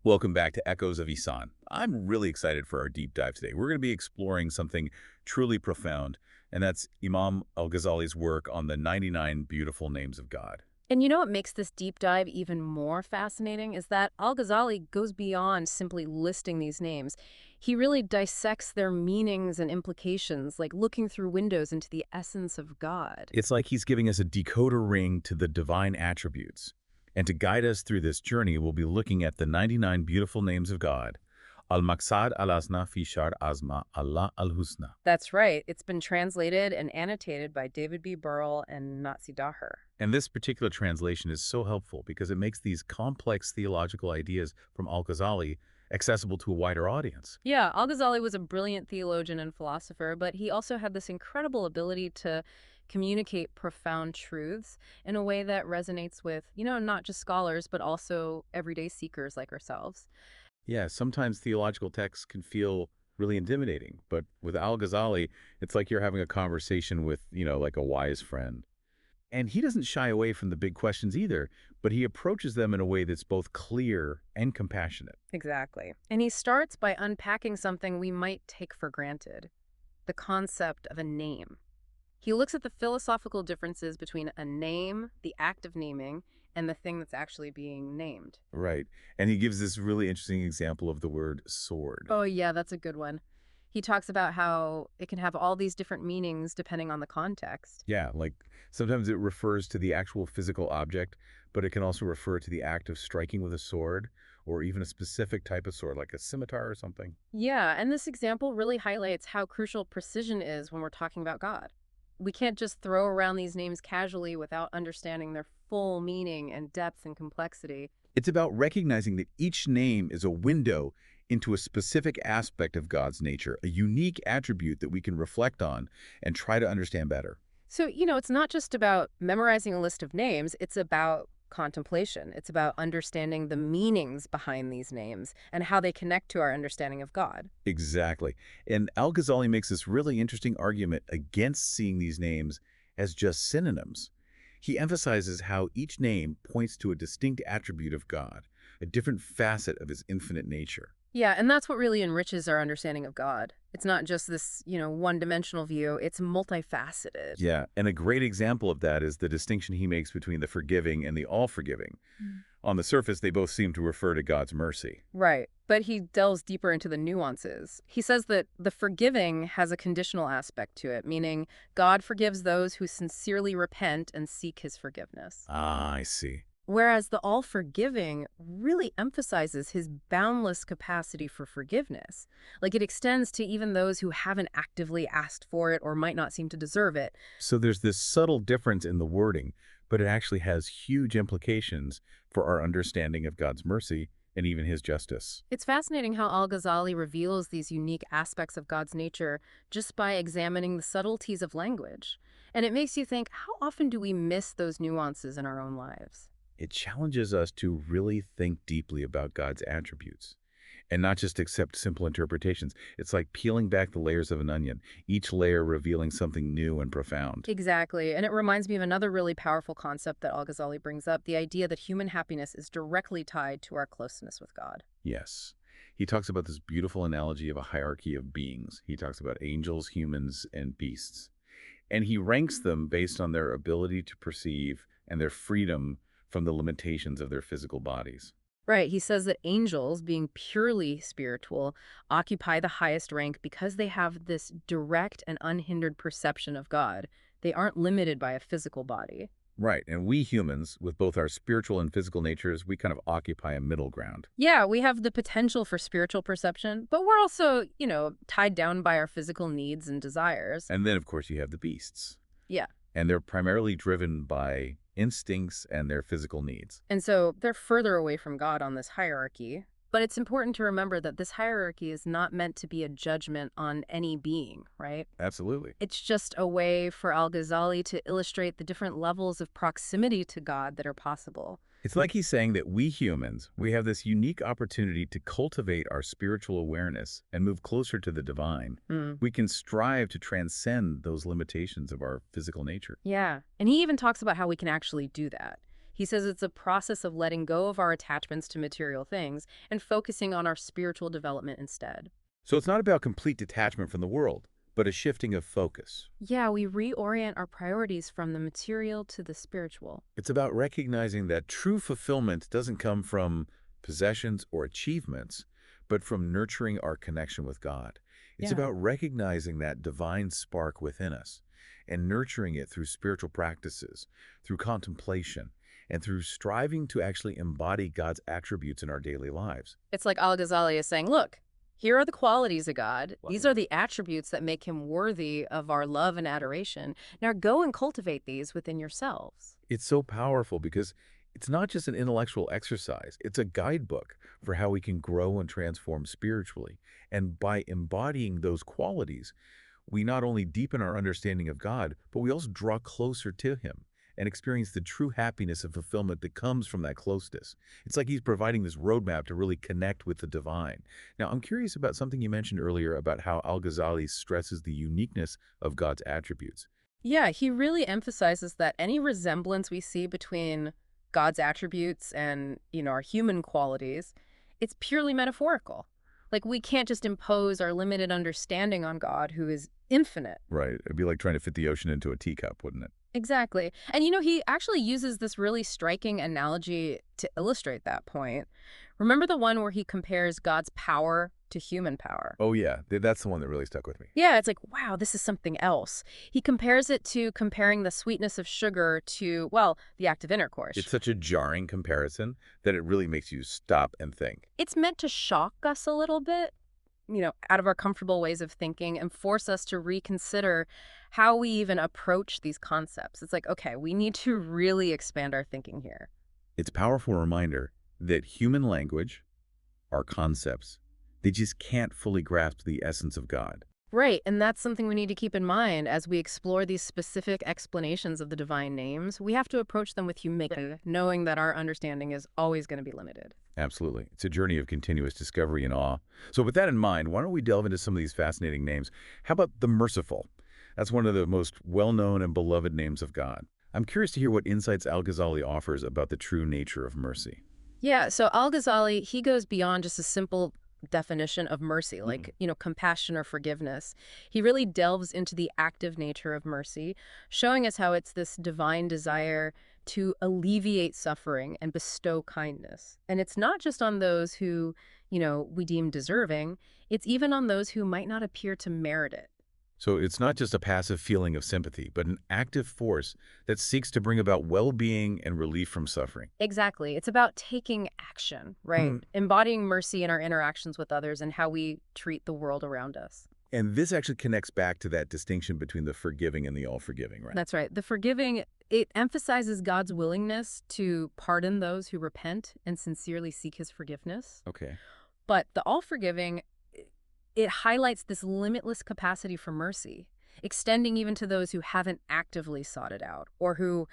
Welcome back to Echoes of Ihsan. I'm really excited for our deep dive today. We're going to be exploring something truly profound, and that's Imam al-Ghazali's work on the 99 beautiful names of God. And you know what makes this deep dive even more fascinating is that al-Ghazali goes beyond simply listing these names. He really dissects their meanings and implications, like looking through windows into the essence of God. It's like he's giving us a decoder ring to the divine attributes. And to guide us through this journey, we'll be looking at the 99 beautiful names of God, al-Maqsad al-Asna fi Sharh Asma Allah al-Husna. That's right. It's been translated and annotated by David B. Burrell and Natsi Daher. And this particular translation is so helpful because it makes these complex theological ideas from al-Ghazali accessible to a wider audience. Yeah, al-Ghazali was a brilliant theologian and philosopher, but he also had this incredible ability to communicate profound truths in a way that resonates with, not just scholars, but also everyday seekers like ourselves. Yeah, sometimes theological texts can feel really intimidating, but with al-Ghazali, it's like you're having a conversation with, like a wise friend. And he doesn't shy away from the big questions either, but he approaches them in a way that's both clear and compassionate. Exactly. And he starts by unpacking something we might take for granted, the concept of a name. He looks at the philosophical differences between a name, the act of naming, and the thing that's actually being named. Right. And he gives this really interesting example of the word sword. Oh, yeah, that's a good one. He talks about how it can have all these different meanings depending on the context. Yeah, like sometimes it refers to the actual physical object, but it can also refer to the act of striking with a sword or even a specific type of sword, like a scimitar or something. Yeah, and this example really highlights how crucial precision is when we're talking about God. We can't just throw around these names casually without understanding their full meaning and depth and complexity. It's about recognizing that each name is a window into a specific aspect of God's nature, a unique attribute that we can reflect on and try to understand better. So, it's not just about memorizing a list of names, it's about contemplation. It's about understanding the meanings behind these names and how they connect to our understanding of God. Exactly. And Al-Ghazali makes this really interesting argument against seeing these names as just synonyms. He emphasizes how each name points to a distinct attribute of God, a different facet of his infinite nature. Yeah, and that's what really enriches our understanding of God. It's not just this, one-dimensional view, it's multifaceted. Yeah, and a great example of that is the distinction he makes between the forgiving and the all-forgiving. On the surface, they both seem to refer to God's mercy. Right. But he delves deeper into the nuances. He says that the forgiving has a conditional aspect to it, meaning God forgives those who sincerely repent and seek his forgiveness. Ah, I see. Whereas the all-forgiving really emphasizes his boundless capacity for forgiveness. Like it extends to even those who haven't actively asked for it or might not seem to deserve it. So there's this subtle difference in the wording, but it actually has huge implications for our understanding of God's mercy and even his justice. It's fascinating how al-Ghazali reveals these unique aspects of God's nature just by examining the subtleties of language. And it makes you think, how often do we miss those nuances in our own lives? It challenges us to really think deeply about God's attributes and not just accept simple interpretations. It's like peeling back the layers of an onion, each layer revealing something new and profound. Exactly. And it reminds me of another really powerful concept that al-Ghazali brings up, the idea that human happiness is directly tied to our closeness with God. Yes. He talks about this beautiful analogy of a hierarchy of beings. He talks about angels, humans, and beasts. And he ranks them based on their ability to perceive and their freedom from the limitations of their physical bodies. Right. He says that angels, being purely spiritual, occupy the highest rank because they have this direct and unhindered perception of God. They aren't limited by a physical body. Right, and we humans, with both our spiritual and physical natures, we kind of occupy a middle ground. Yeah, we have the potential for spiritual perception, but we're also, tied down by our physical needs and desires. And then, of course, you have the beasts. Yeah. And they're primarily driven by instincts and their physical needs. And so they're further away from God on this hierarchy. But it's important to remember that this hierarchy is not meant to be a judgment on any being, right? Absolutely. It's just a way for al-Ghazali to illustrate the different levels of proximity to God that are possible. It's like he's saying that we humans, we have this unique opportunity to cultivate our spiritual awareness and move closer to the divine. We can strive to transcend those limitations of our physical nature. Yeah. And he even talks about how we can actually do that. He says it's a process of letting go of our attachments to material things and focusing on our spiritual development instead. So it's not about complete detachment from the world, but a shifting of focus. Yeah, we reorient our priorities from the material to the spiritual. It's about recognizing that true fulfillment doesn't come from possessions or achievements, but from nurturing our connection with God. It's Yeah. about recognizing that divine spark within us and nurturing it through spiritual practices, through contemplation, and through striving to actually embody God's attributes in our daily lives. It's like al-Ghazali is saying, look, here are the qualities of God. These Wow. are the attributes that make him worthy of our love and adoration. Now go and cultivate these within yourselves. It's so powerful because it's not just an intellectual exercise, it's a guidebook for how we can grow and transform spiritually. And by embodying those qualities, we not only deepen our understanding of God, but we also draw closer to Him and experience the true happiness and fulfillment that comes from that closeness. It's like He's providing this roadmap to really connect with the divine. Now, I'm curious about something you mentioned earlier about how Al-Ghazali stresses the uniqueness of God's attributes. Yeah, he really emphasizes that any resemblance we see between God's attributes and, our human qualities, it's purely metaphorical. Like we can't just impose our limited understanding on God, who is infinite. Right. It'd be like trying to fit the ocean into a teacup, wouldn't it? Exactly. And he actually uses this really striking analogy to illustrate that point. Remember the one where he compares God's power to human power? Oh, yeah. That's the one that really stuck with me. Yeah, it's like, wow, this is something else. He compares it to comparing the sweetness of sugar to, well, the act of intercourse. It's such a jarring comparison that it really makes you stop and think. It's meant to shock us a little bit, out of our comfortable ways of thinking and force us to reconsider how we even approach these concepts. It's like, okay, we need to really expand our thinking here. It's a powerful reminder that human language, our concepts, they just can't fully grasp the essence of God. Right, and that's something we need to keep in mind as we explore these specific explanations of the divine names. We have to approach them with humility, knowing that our understanding is always going to be limited. Absolutely. It's a journey of continuous discovery and awe. So with that in mind, why don't we delve into some of these fascinating names? How about the Merciful? That's one of the most well-known and beloved names of God. I'm curious to hear what insights Al-Ghazali offers about the true nature of mercy. Yeah, so Al-Ghazali, he goes beyond just a simple definition of mercy, like, compassion or forgiveness. He really delves into the active nature of mercy, showing us how it's this divine desire to alleviate suffering and bestow kindness. And it's not just on those who, we deem deserving, it's even on those who might not appear to merit it. So it's not just a passive feeling of sympathy, but an active force that seeks to bring about well-being and relief from suffering. Exactly. It's about taking action, right? Embodying mercy in our interactions with others and how we treat the world around us. And this actually connects back to that distinction between the forgiving and the all-forgiving, right? That's right. The forgiving, it emphasizes God's willingness to pardon those who repent and sincerely seek his forgiveness. Okay. But the all-forgiving, it highlights this limitless capacity for mercy, extending even to those who haven't actively sought it out or who,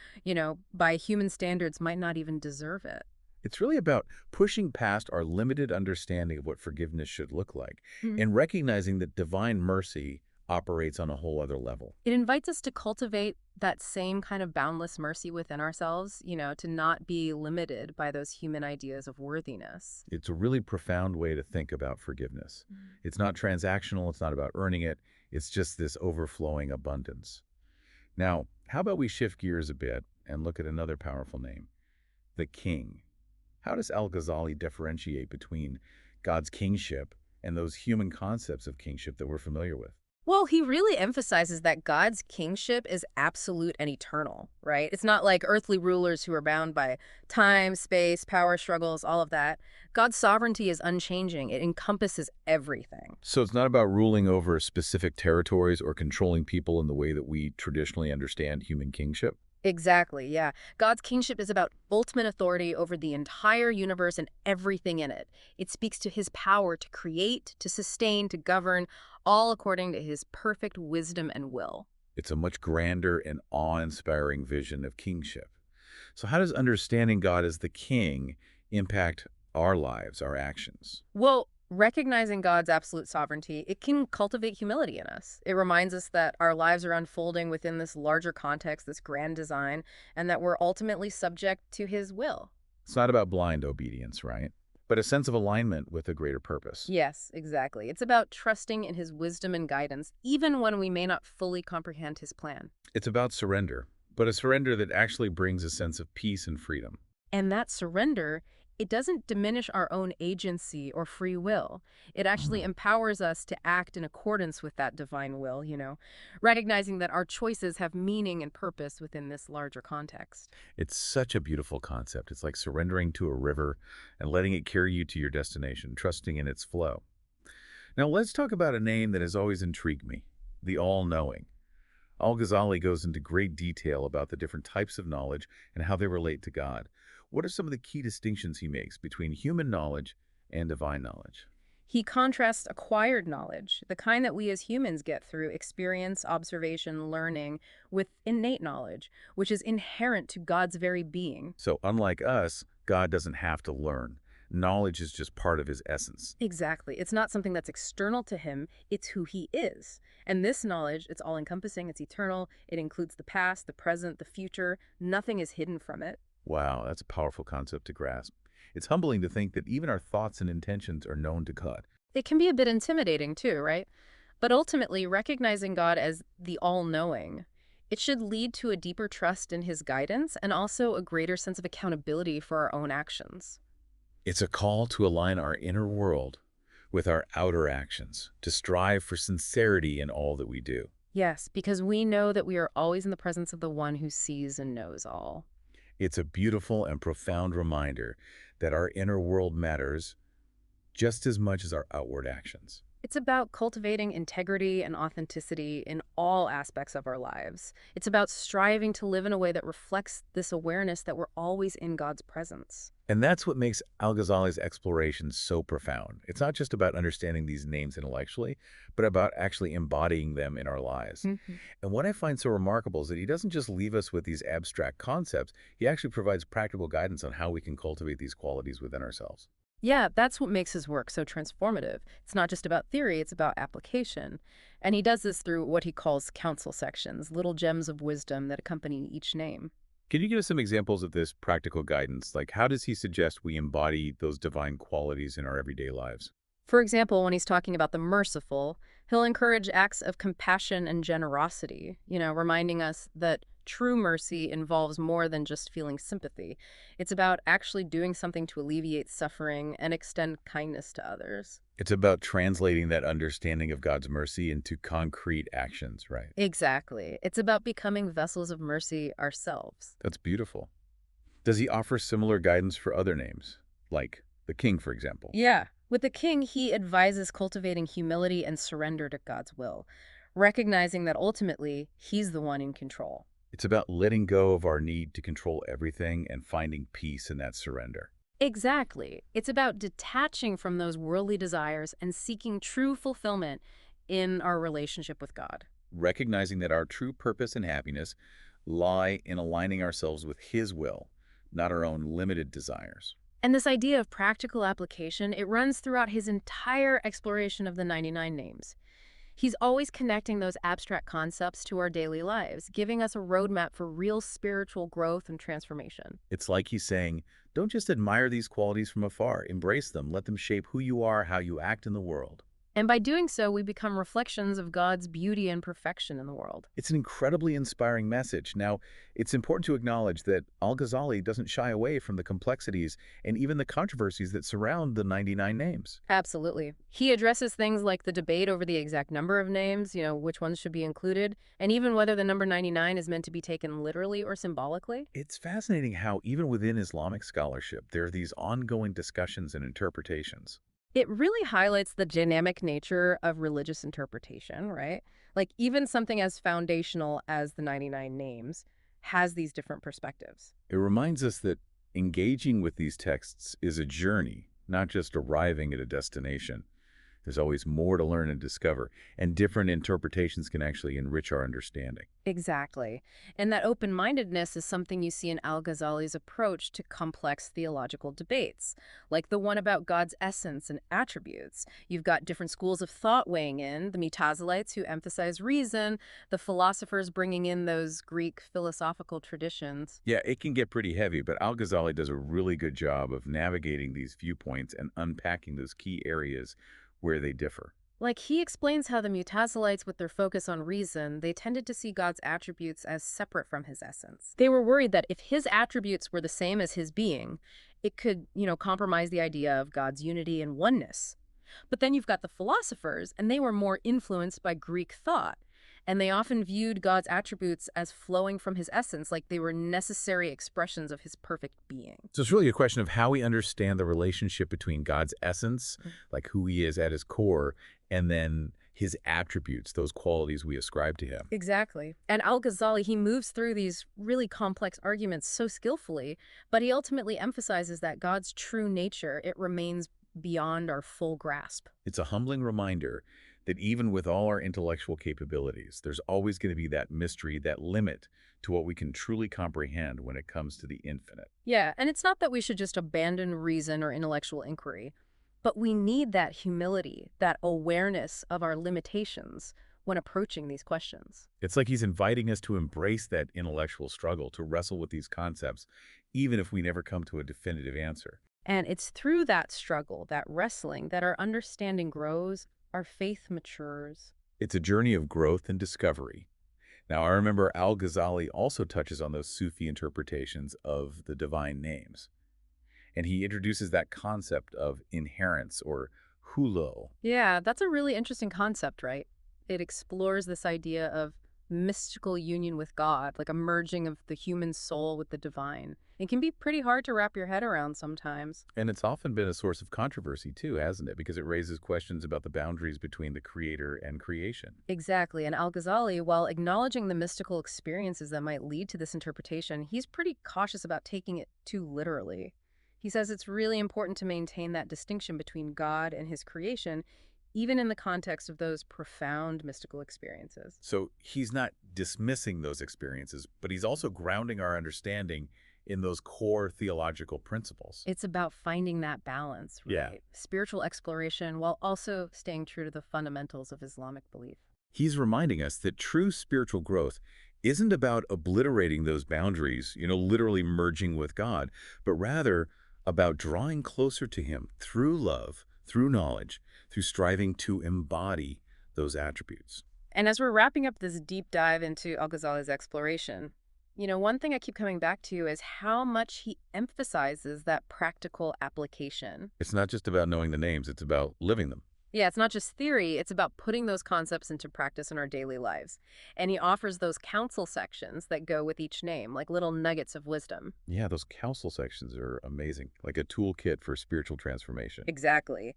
by human standards might not even deserve it. It's really about pushing past our limited understanding of what forgiveness should look like Mhm. and recognizing that divine mercy operates on a whole other level. It invites us to cultivate that same kind of boundless mercy within ourselves, to not be limited by those human ideas of worthiness. It's a really profound way to think about forgiveness. It's not transactional, it's not about earning it, it's just this overflowing abundance. Now, how about we shift gears a bit and look at another powerful name, the King. How does Al-Ghazali differentiate between God's kingship and those human concepts of kingship that we're familiar with? Well, he really emphasizes that God's kingship is absolute and eternal, right? It's not like earthly rulers who are bound by time, space, power struggles, all of that. God's sovereignty is unchanging. It encompasses everything. So it's not about ruling over specific territories or controlling people in the way that we traditionally understand human kingship? Exactly, yeah. God's kingship is about ultimate authority over the entire universe and everything in it. It speaks to his power to create, to sustain, to govern, all according to his perfect wisdom and will. It's a much grander and awe-inspiring vision of kingship. So how does understanding God as the king impact our lives, our actions? Well, Recognizing God's absolute sovereignty, it can cultivate humility in us. It reminds us that our lives are unfolding within this larger context, this grand design, and that we're ultimately subject to his will. It's not about blind obedience, right? But a sense of alignment with a greater purpose. Yes, exactly. It's about trusting in his wisdom and guidance, even when we may not fully comprehend his plan. It's about surrender, but a surrender that actually brings a sense of peace and freedom. And that surrender, it doesn't diminish our own agency or free will. It actually empowers us to act in accordance with that divine will, recognizing that our choices have meaning and purpose within this larger context. It's such a beautiful concept. It's like surrendering to a river and letting it carry you to your destination, trusting in its flow. Now, let's talk about a name that has always intrigued me, the all-knowing. Al-Ghazali goes into great detail about the different types of knowledge and how they relate to God. What are some of the key distinctions he makes between human knowledge and divine knowledge? He contrasts acquired knowledge, the kind that we as humans get through experience, observation, learning, with innate knowledge, which is inherent to God's very being. So, unlike us, God doesn't have to learn. Knowledge is just part of his essence. Exactly. It's not something that's external to him, it's who he is. And this knowledge, it's all-encompassing, it's eternal, it includes the past, the present, the future. Nothing is hidden from it. Wow, that's a powerful concept to grasp. It's humbling to think that even our thoughts and intentions are known to God. It can be a bit intimidating too, right? But ultimately, recognizing God as the all-knowing, it should lead to a deeper trust in his guidance and also a greater sense of accountability for our own actions. It's a call to align our inner world with our outer actions, to strive for sincerity in all that we do. Yes, because we know that we are always in the presence of the one who sees and knows all. It's a beautiful and profound reminder that our inner world matters just as much as our outward actions. It's about cultivating integrity and authenticity in all aspects of our lives. It's about striving to live in a way that reflects this awareness that we're always in God's presence. And that's what makes Al-Ghazali's exploration so profound. It's not just about understanding these names intellectually, but about actually embodying them in our lives. Mhm. And what I find so remarkable is that he doesn't just leave us with these abstract concepts, he actually provides practical guidance on how we can cultivate these qualities within ourselves. Yeah, that's what makes his work so transformative. It's not just about theory, it's about application. And he does this through what he calls counsel sections, little gems of wisdom that accompany each name. Can you give us some examples of this practical guidance? Like, how does he suggest we embody those divine qualities in our everyday lives? For example, when he's talking about the merciful, he'll encourage acts of compassion and generosity, reminding us that true mercy involves more than just feeling sympathy. It's about actually doing something to alleviate suffering and extend kindness to others. It's about translating that understanding of God's mercy into concrete actions, right? Exactly. It's about becoming vessels of mercy ourselves. That's beautiful. Does he offer similar guidance for other names, like the king, for example? Yeah. With the king, he advises cultivating humility and surrender to God's will, recognizing that ultimately he's the one in control. It's about letting go of our need to control everything and finding peace in that surrender. Exactly. It's about detaching from those worldly desires and seeking true fulfillment in our relationship with God. Recognizing that our true purpose and happiness lie in aligning ourselves with his will, not our own limited desires. And this idea of practical application, it runs throughout his entire exploration of the 99 names. He's always connecting those abstract concepts to our daily lives, giving us a roadmap for real spiritual growth and transformation. It's like he's saying, don't just admire these qualities from afar, embrace them, let them shape who you are, how you act in the world. And by doing so, we become reflections of God's beauty and perfection in the world. It's an incredibly inspiring message. Now, it's important to acknowledge that Al-Ghazali doesn't shy away from the complexities and even the controversies that surround the 99 names. Absolutely. He addresses things like the debate over the exact number of names, which ones should be included, and even whether the number 99 is meant to be taken literally or symbolically. It's fascinating how even within Islamic scholarship, there are these ongoing discussions and interpretations. It really highlights the dynamic nature of religious interpretation, right? Like even something as foundational as the 99 names has these different perspectives. It reminds us that engaging with these texts is a journey, not just arriving at a destination. There's always more to learn and discover, and different interpretations can actually enrich our understanding. Exactly. And that open-mindedness is something you see in al-Ghazali's approach to complex theological debates, like the one about God's essence and attributes. You've got different schools of thought weighing in, the Mutazilites who emphasize reason, the philosophers bringing in those Greek philosophical traditions. Yeah, it can get pretty heavy, but al-Ghazali does a really good job of navigating these viewpoints and unpacking those key areas where they differ. Like, he explains how the Mutazilites, with their focus on reason, they tended to see God's attributes as separate from his essence. They were worried that if his attributes were the same as his being, it could, compromise the idea of God's unity and oneness. But then you've got the philosophers, and they were more influenced by Greek thought. And they often viewed God's attributes as flowing from his essence, like they were necessary expressions of his perfect being. So it's really a question of how we understand the relationship between God's essence, like who he is at his core, and then his attributes, those qualities we ascribe to him. Exactly. And al-Ghazali, he moves through these really complex arguments so skillfully, but he ultimately emphasizes that God's true nature, it remains beyond our full grasp. It's a humbling reminder that even with all our intellectual capabilities, there's always going to be that mystery, that limit to what we can truly comprehend when it comes to the infinite. Yeah, and it's not that we should just abandon reason or intellectual inquiry, but we need that humility, that awareness of our limitations when approaching these questions. It's like he's inviting us to embrace that intellectual struggle, to wrestle with these concepts, even if we never come to a definitive answer. And it's through that struggle, that wrestling, that our understanding grows, our faith matures. It's a journey of growth and discovery. Now, I remember al-Ghazali also touches on those Sufi interpretations of the divine names. And he introduces that concept of inherence or hulul. Yeah, that's a really interesting concept, right? It explores this idea of mystical union with God, like a merging of the human soul with the divine. It can be pretty hard to wrap your head around sometimes. And it's often been a source of controversy too, hasn't it? Because it raises questions about the boundaries between the creator and creation. Exactly. And al-Ghazali, while acknowledging the mystical experiences that might lead to this interpretation, he's pretty cautious about taking it too literally. He says it's really important to maintain that distinction between God and his creation, even in the context of those profound mystical experiences. So he's not dismissing those experiences, but he's also grounding our understanding in those core theological principles. It's about finding that balance, right? Yeah. Spiritual exploration while also staying true to the fundamentals of Islamic belief. He's reminding us that true spiritual growth isn't about obliterating those boundaries, literally merging with God, but rather about drawing closer to him through love, through knowledge, through striving to embody those attributes. And as we're wrapping up this deep dive into al-Ghazali's exploration, one thing I keep coming back to is how much he emphasizes that practical application. It's not just about knowing the names, it's about living them. Yeah, it's not just theory, it's about putting those concepts into practice in our daily lives. And he offers those counsel sections that go with each name, like little nuggets of wisdom. Yeah, those counsel sections are amazing, like a toolkit for spiritual transformation. Exactly.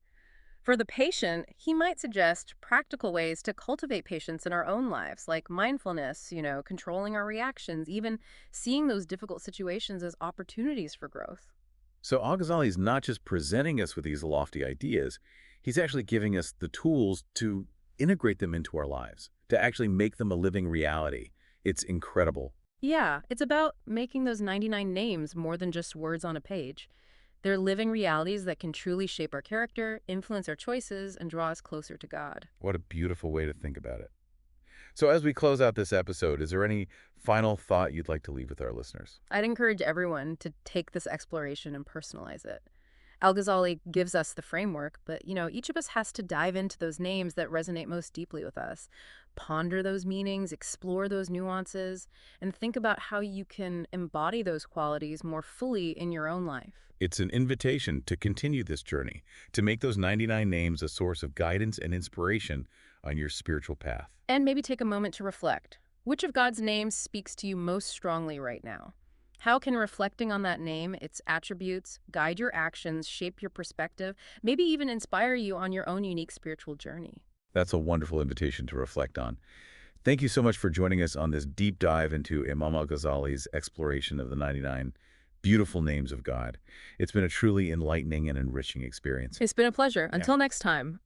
For the patient, he might suggest practical ways to cultivate patience in our own lives, like mindfulness, controlling our reactions, even seeing those difficult situations as opportunities for growth. So al-Ghazali is not just presenting us with these lofty ideas, he's actually giving us the tools to integrate them into our lives, to actually make them a living reality. It's incredible. Yeah, it's about making those 99 names more than just words on a page. They're living realities that can truly shape our character, influence our choices, and draw us closer to God. What a beautiful way to think about it. So as we close out this episode, is there any final thought you'd like to leave with our listeners? I'd encourage everyone to take this exploration and personalize it. Al-Ghazali gives us the framework, but, each of us has to dive into those names that resonate most deeply with us. Ponder those meanings, explore those nuances, and think about how you can embody those qualities more fully in your own life. It's an invitation to continue this journey, to make those 99 names a source of guidance and inspiration on your spiritual path. And maybe take a moment to reflect. Which of God's names speaks to you most strongly right now? How can reflecting on that name, its attributes, guide your actions, shape your perspective, maybe even inspire you on your own unique spiritual journey? That's a wonderful invitation to reflect on. Thank you so much for joining us on this deep dive into Imam al-Ghazali's exploration of the 99 beautiful names of God. It's been a truly enlightening and enriching experience. It's been a pleasure. Until next time.